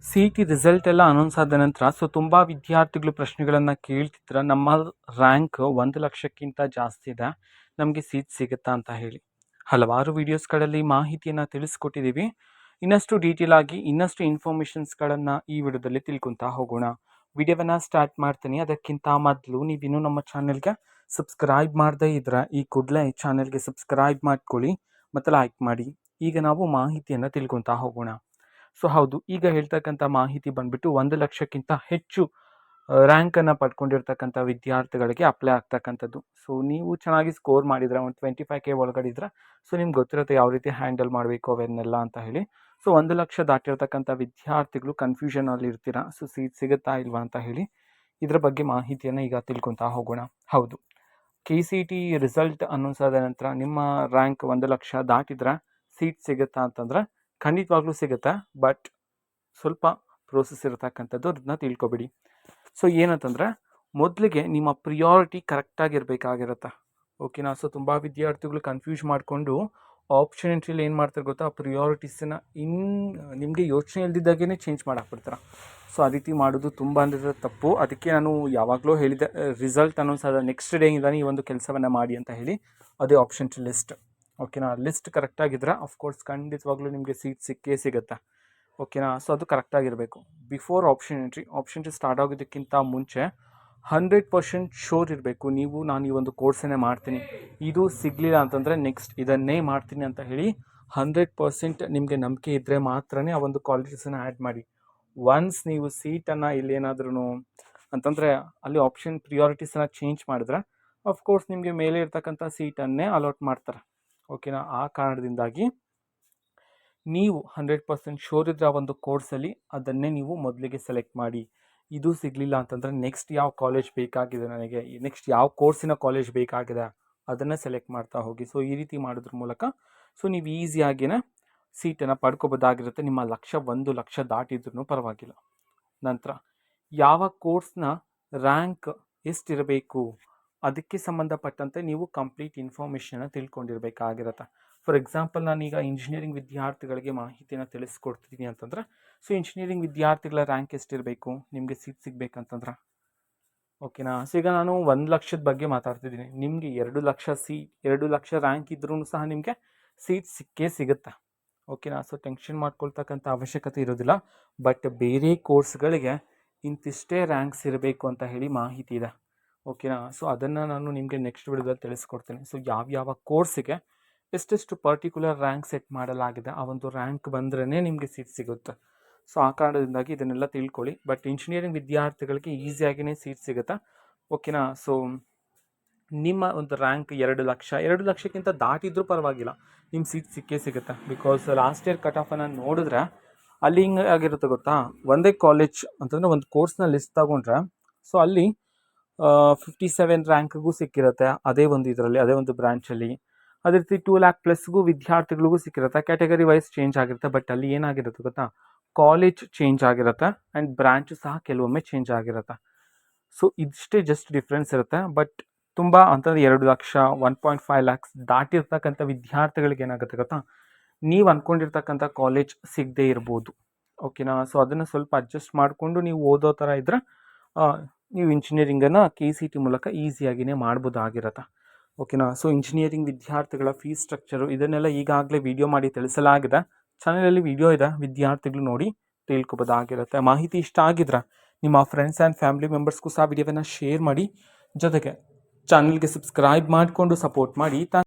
ಸಿ.ಇ.ಟಿ result ಎಲ್ಲ announce ಆದ ನಂತರ ತುಂಬ ವಿದ್ಯಾರ್ಥಿಗಳು ಪ್ರಶ್ನೆಗಳನ್ನು ಕೇಳ್ತಿದ್ರು. ನಮ್ಮ ರ್ಯಾಂಕ್ 1,00,000ಕ್ಕಿಂತ ಜಾಸ್ತಿ ಇದೆ, ನಮಗೆ ಸೀಟ್ ಸಿಗುತ್ತಾ ಅಂತ ಹೇಳಿ. ಹಲವಾರು ವಿಡಿಯೋಸ್ಗಳಲ್ಲಿ ಮಾಹಿತಿಯನ್ನು ತಿಳಿಸ್ಕೊಟ್ಟಿದ್ದೀವಿ. ಇನ್ನಷ್ಟು ಡೀಟೇಲ್ ಆಗಿ ಇನ್ನಷ್ಟು ಇನ್ಫಾರ್ಮೇಷನ್ಸ್ಗಳನ್ನು ಈ ವಿಡಿಯೋದಲ್ಲಿ ತಿಳ್ಕೊತಾ ಹೋಗೋಣ. ವಿಡಿಯೋವನ್ನು ಸ್ಟಾರ್ಟ್ ಮಾಡ್ತೀನಿ. ಅದಕ್ಕಿಂತ ಮೊದಲು ನೀವಿನ್ನೂ ನಮ್ಮ ಚಾನೆಲ್ಗೆ ಸಬ್ಸ್ಕ್ರೈಬ್ ಮಾಡದೇ ಇದ್ರೆ ಈ ಕೂಡಲೇ ಚಾನೆಲ್ಗೆ ಸಬ್ಸ್ಕ್ರೈಬ್ ಮಾಡ್ಕೊಳ್ಳಿ ಮತ್ತು ಲೈಕ್ ಮಾಡಿ. ಈಗ ನಾವು ಮಾಹಿತಿಯನ್ನು ತಿಳ್ಕೊತಾ ಹೋಗೋಣ. ಸೊ ಹೌದು, ಈಗ ಹೇಳ್ತಕ್ಕಂಥ ಮಾಹಿತಿ ಬಂದ್ಬಿಟ್ಟು 1,00,000ಕ್ಕಿಂತ ಹೆಚ್ಚು ರ್ಯಾಂಕನ್ನು ಪಡ್ಕೊಂಡಿರ್ತಕ್ಕಂಥ ವಿದ್ಯಾರ್ಥಿಗಳಿಗೆ ಅಪ್ಲೈ ಆಗ್ತಕ್ಕಂಥದ್ದು. ಸೊ ನೀವು ಚೆನ್ನಾಗಿ ಸ್ಕೋರ್ ಮಾಡಿದರೆ, ಒಂದು 25K ಒಳಗಡೆ ಇದ್ರೆ, ಸೊ ನಿಮ್ಗೆ ಗೊತ್ತಿರುತ್ತೆ ಯಾವ ರೀತಿ ಹ್ಯಾಂಡಲ್ ಮಾಡಬೇಕು ಅವನ್ನೆಲ್ಲ ಅಂತ ಹೇಳಿ. ಸೊ 1,00,000 ದಾಟಿರ್ತಕ್ಕಂಥ ವಿದ್ಯಾರ್ಥಿಗಳು ಕನ್ಫ್ಯೂಷನಲ್ಲಿ ಇರ್ತೀರಾ, ಸೊ ಸೀಟ್ ಸಿಗುತ್ತಾ ಇಲ್ವಾ ಅಂತ ಹೇಳಿ. ಇದರ ಬಗ್ಗೆ ಮಾಹಿತಿಯನ್ನು ಈಗ ತಿಳ್ಕೊತಾ ಹೋಗೋಣ. ಹೌದು, KCET ರಿಸಲ್ಟ್ ಅನೌನ್ಸ್ ಆದ ನಂತರ ನಿಮ್ಮ ರ್ಯಾಂಕ್ 1,00,000 ದಾಟಿದ್ರೆ ಸೀಟ್ ಸಿಗುತ್ತಾ ಅಂತಂದರೆ ಖಂಡಿತವಾಗ್ಲೂ ಸಿಗುತ್ತೆ, ಬಟ್ ಸ್ವಲ್ಪ ಪ್ರೋಸೆಸ್ ಇರತಕ್ಕಂಥದ್ದು, ಅದನ್ನ ತಿಳ್ಕೊಬಿಡಿ. ಸೊ ಏನಂತಂದರೆ, ಮೊದಲಿಗೆ ನಿಮ್ಮ ಪ್ರಿಯಾರಿಟಿ ಕರೆಕ್ಟಾಗಿರಬೇಕಾಗಿರುತ್ತೆ. ಓಕೆನಾ? ಸೊ ತುಂಬ ವಿದ್ಯಾರ್ಥಿಗಳು ಕನ್ಫ್ಯೂಸ್ ಮಾಡಿಕೊಂಡು ಆಪ್ಷನ್ ಎಂಟ್ರಿಲಿ ಏನು ಮಾಡ್ತಾರೆ ಗೊತ್ತಾ, ಪ್ರಿಯಾರಿಟೀಸನ್ನು ನಿಮಗೆ ಯೋಚನೆ ಇಲ್ದಿದ್ದಾಗೇ ಚೇಂಜ್ ಮಾಡಾಕ್ಬಿಡ್ತಾರೆ. ಸೊ ಆ ರೀತಿ ಮಾಡೋದು ತುಂಬ ಅಂದರೆ ತಪ್ಪು. ಅದಕ್ಕೆ ನಾನು ಯಾವಾಗಲೂ ಹೇಳಿದೆ, ರಿಸಲ್ಟ್ ಅನೌನ್ಸ್ ಆದ ನೆಕ್ಸ್ಟ್ ಡೇ ಇಂದ ಈ ಒಂದು ಕೆಲಸವನ್ನು ಮಾಡಿ ಅಂತ ಹೇಳಿ. ಅದೇ ಆಪ್ಷನ್ ಲಿಸ್ಟ್. ಓಕೆನಾ? ಲಿಸ್ಟ್ ಕರೆಕ್ಟಾಗಿದ್ದರೆ ಅಫ್ಕೋರ್ಸ್ ಖಂಡಿತವಾಗ್ಲೂ ನಿಮಗೆ ಸೀಟ್ ಸಿಕ್ಕೇ ಸಿಗುತ್ತೆ. ಓಕೆನಾ? ಸೊ ಅದು ಕರೆಕ್ಟಾಗಿರಬೇಕು. ಬಿಫೋರ್ ಆಪ್ಷನ್ ಎಂಟ್ರಿ ಸ್ಟಾರ್ಟ್ ಆಗೋದಕ್ಕಿಂತ ಮುಂಚೆ 100% ಶೋರ್ ಇರಬೇಕು. ನಾನು ಈ ಒಂದು ಕೋರ್ಸನ್ನೇ ಮಾಡ್ತೀನಿ, ಇದು ಸಿಗಲಿಲ್ಲ ಅಂತಂದರೆ ನೆಕ್ಸ್ಟ್ ಇದನ್ನೇ ಮಾಡ್ತೀನಿ ಅಂತ ಹೇಳಿ 100% ನಿಮಗೆ ನಂಬಿಕೆ ಇದ್ದರೆ ಮಾತ್ರನೇ ಆ ಒಂದು ಕಾಲೇಜಸನ್ನು ಆ್ಯಡ್ ಮಾಡಿ. ಒನ್ಸ್ ನೀವು ಸೀಟನ್ನು ಇಲ್ಲೇನಾದ್ರೂ ಅಂತಂದರೆ ಅಲ್ಲಿ ಆಪ್ಷನ್ ಪ್ರಿಯಾರಿಟೀಸನ್ನು ಚೇಂಜ್ ಮಾಡಿದ್ರೆ ಅಫ್ಕೋರ್ಸ್ ನಿಮಗೆ ಮೇಲೆ ಇರ್ತಕ್ಕಂಥ ಸೀಟನ್ನೇ ಅಲಾಟ್ ಮಾಡ್ತಾರೆ. ಓಕೆನಾ? ಆ ಕಾರಣದಿಂದಾಗಿ ನೀವು 100% ಶೋರ್ ಇದ್ದರೆ ಆ ಒಂದು ಕೋರ್ಸಲ್ಲಿ ಅದನ್ನೇ ನೀವು ಮೊದಲಿಗೆ ಸೆಲೆಕ್ಟ್ ಮಾಡಿ. ಇದು ಸಿಗಲಿಲ್ಲ ಅಂತಂದರೆ ನೆಕ್ಸ್ಟ್ ಯಾವ ಕಾಲೇಜ್ ಬೇಕಾಗಿದೆ ನನಗೆ, ನೆಕ್ಸ್ಟ್ ಯಾವ ಕೋರ್ಸಿನ ಕಾಲೇಜ್ ಬೇಕಾಗಿದೆ ಅದನ್ನು ಸೆಲೆಕ್ಟ್ ಮಾಡ್ತಾ ಹೋಗಿ. ಸೊ ಈ ರೀತಿ ಮಾಡೋದ್ರ ಮೂಲಕ ಸೊ ನೀವು ಈಸಿಯಾಗಿಯೇ ಸೀಟನ್ನು ಪಡ್ಕೋಬೋದಾಗಿರುತ್ತೆ. ನಿಮ್ಮ ಲಕ್ಷ್ಯ 1,00,000 ದಾಟಿದ್ರೂ ಪರವಾಗಿಲ್ಲ. ನಂತರ ಯಾವ ಕೋರ್ಸ್ನ ರ್ಯಾಂಕ್ ಎಷ್ಟಿರಬೇಕು ಅದಕ್ಕೆ ಸಂಬಂಧಪಟ್ಟಂತೆ ನೀವು ಕಂಪ್ಲೀಟ್ ಇನ್ಫಾರ್ಮೇಷನ್ನ ತಿಳ್ಕೊಂಡಿರಬೇಕಾಗಿರುತ್ತೆ. ಫಾರ್ ಎಕ್ಸಾಂಪಲ್, ನಾನೀಗ ಇಂಜಿನಿಯರಿಂಗ್ ವಿದ್ಯಾರ್ಥಿಗಳಿಗೆ ಮಾಹಿತಿಯನ್ನು ತಿಳಿಸ್ಕೊಡ್ತೀನಿ ಅಂತಂದರೆ, ಸೊ ಇಂಜಿನಿಯರಿಂಗ್ ವಿದ್ಯಾರ್ಥಿಗಳ ರ್ಯಾಂಕ್ ಎಷ್ಟಿರಬೇಕು ನಿಮಗೆ ಸೀಟ್ ಸಿಗಬೇಕಂತಂದ್ರೆ. ಓಕೆನಾ? ಸೊ ಈಗ ನಾನು 1,00,000 ಬಗ್ಗೆ ಮಾತಾಡ್ತಿದ್ದೀನಿ. ನಿಮಗೆ 2,00,000 ರ್ಯಾಂಕ್ ಇದ್ರೂ ಸಹ ನಿಮಗೆ ಸೀಟ್ ಸಿಕ್ಕೇ ಸಿಗುತ್ತೆ. ಓಕೆನಾ? ಸೊ ಟೆನ್ಷನ್ ಮಾಡ್ಕೊಳ್ತಕ್ಕಂಥ ಅವಶ್ಯಕತೆ ಇರೋದಿಲ್ಲ. ಬಟ್ ಬೇರೆ ಕೋರ್ಸ್ಗಳಿಗೆ ಇಂತಿಷ್ಟೇ ರ್ಯಾಂಕ್ಸ್ ಇರಬೇಕು ಅಂತ ಹೇಳಿ ಮಾಹಿತಿ ಇದೆ. ಓಕೆನಾ? ಸೊ ಅದನ್ನು ನಾನು ನಿಮಗೆ ನೆಕ್ಸ್ಟ್ ವಿಡಿಯೋದಲ್ಲಿ ತಿಳಿಸ್ಕೊಡ್ತೀನಿ. ಸೊ ಯಾವ ಕೋರ್ಸಿಗೆ ಎಷ್ಟೆಷ್ಟು ಪರ್ಟಿಕ್ಯುಲರ್ ರ್ಯಾಂಕ್ ಸೆಟ್ ಮಾಡಲಾಗಿದೆ, ಆ ಒಂದು ರ್ಯಾಂಕ್ ಬಂದ್ರೇ ನಿಮಗೆ ಸೀಟ್ ಸಿಗುತ್ತೆ. ಸೊ ಆ ಕಾರಣದಿಂದಾಗಿ ಇದನ್ನೆಲ್ಲ ತಿಳ್ಕೊಳ್ಳಿ. ಬಟ್ ಇಂಜಿನಿಯರಿಂಗ್ ವಿದ್ಯಾರ್ಥಿಗಳಿಗೆ ಈಸಿಯಾಗಿಯೇ ಸೀಟ್ ಸಿಗುತ್ತೆ. ಓಕೆನಾ? ಸೊ ನಿಮ್ಮ ಒಂದು ರ್ಯಾಂಕ್ 2,00,000ಕ್ಕಿಂತ ದಾಟಿದ್ರೂ ಪರವಾಗಿಲ್ಲ, ನಿಮ್ಮ ಸೀಟ್ ಸಿಕ್ಕೇ ಸಿಗುತ್ತೆ. ಬಿಕಾಸ್ ಲಾಸ್ಟ್ ಇಯರ್ ಕಟ್ ಆಫನ್ನು ನೋಡಿದ್ರೆ ಅಲ್ಲಿ ಹಿಂಗೆ ಆಗಿರುತ್ತೆ ಗೊತ್ತಾ, ಒಂದೇ ಕಾಲೇಜ್ ಅಂತಂದರೆ ಒಂದು ಕೋರ್ಸ್ನ ಲಿಸ್ಟ್ ತಗೊಂಡ್ರೆ ಸೊ ಅಲ್ಲಿ 57 ರ್ಯಾಂಕ್ಗೂ ಸಿಕ್ಕಿರುತ್ತೆ ಅದೇ ಒಂದು ಬ್ರಾಂಚಲ್ಲಿ. ಅದೇ ರೀತಿ 2 lakh ಪ್ಲಸ್ಗೂ ವಿದ್ಯಾರ್ಥಿಗಳಿಗೂ ಸಿಕ್ಕಿರುತ್ತೆ. ಕ್ಯಾಟಗರಿ ವೈಸ್ ಚೇಂಜ್ ಆಗಿರುತ್ತೆ. ಬಟ್ ಅಲ್ಲಿ ಏನಾಗಿರುತ್ತೆ ಗೊತ್ತಾ, ಕಾಲೇಜ್ ಚೇಂಜ್ ಆಗಿರುತ್ತೆ ಆ್ಯಂಡ್ ಬ್ರಾಂಚು ಸಹ ಕೆಲವೊಮ್ಮೆ ಚೇಂಜ್ ಆಗಿರುತ್ತೆ. ಸೊ ಇದಿಷ್ಟೇ ಜಸ್ಟ್ ಡಿಫ್ರೆನ್ಸ್ ಇರುತ್ತೆ. ಬಟ್ ತುಂಬ ಅಂತಂದರೆ 2,00,000 1.5 lakhs ದಾಟಿರ್ತಕ್ಕಂಥ ವಿದ್ಯಾರ್ಥಿಗಳಿಗೆ ಏನಾಗುತ್ತೆ ಗೊತ್ತಾ, ನೀವು ಅಂದ್ಕೊಂಡಿರ್ತಕ್ಕಂಥ ಕಾಲೇಜ್ ಸಿಗದೇ ಇರ್ಬೋದು. ಓಕೆನಾ? ಸೊ ಅದನ್ನು ಸ್ವಲ್ಪ ಅಡ್ಜಸ್ಟ್ ಮಾಡಿಕೊಂಡು ನೀವು ಓದೋ ಥರ ಇದ್ದರೆ ನೀವು ಇಂಜಿನಿಯರಿಂಗನ್ನು KCET ಮೂಲಕ ಈಸಿಯಾಗಿಯೇ ಮಾಡ್ಬೋದಾಗಿರುತ್ತೆ. ಓಕೆನಾ? ಸೊ ಇಂಜಿನಿಯರಿಂಗ್ ವಿದ್ಯಾರ್ಥಿಗಳ ಫೀಸ್ ಸ್ಟ್ರಕ್ಚರು ಇದನ್ನೆಲ್ಲ ಈಗಾಗಲೇ ವಿಡಿಯೋ ಮಾಡಿ ತಿಳಿಸಲಾಗಿದೆ. ಚಾನಲಲ್ಲಿ ವಿಡಿಯೋ ಇದೆ, ವಿದ್ಯಾರ್ಥಿಗಳು ನೋಡಿ ತಿಳ್ಕೊಬೋದಾಗಿರುತ್ತೆ. ಮಾಹಿತಿ ಇಷ್ಟ ಆಗಿದ್ರೆ ನಿಮ್ಮ ಫ್ರೆಂಡ್ಸ್ ಆ್ಯಂಡ್ ಫ್ಯಾಮಿಲಿ ಮೆಂಬರ್ಸ್ಗೂ ಸಹ ವಿಡಿಯೋವನ್ನು ಶೇರ್ ಮಾಡಿ. ಜೊತೆಗೆ ಚಾನಲ್ಗೆ ಸಬ್ಸ್ಕ್ರೈಬ್ ಮಾಡಿಕೊಂಡು ಸಪೋರ್ಟ್ ಮಾಡಿ.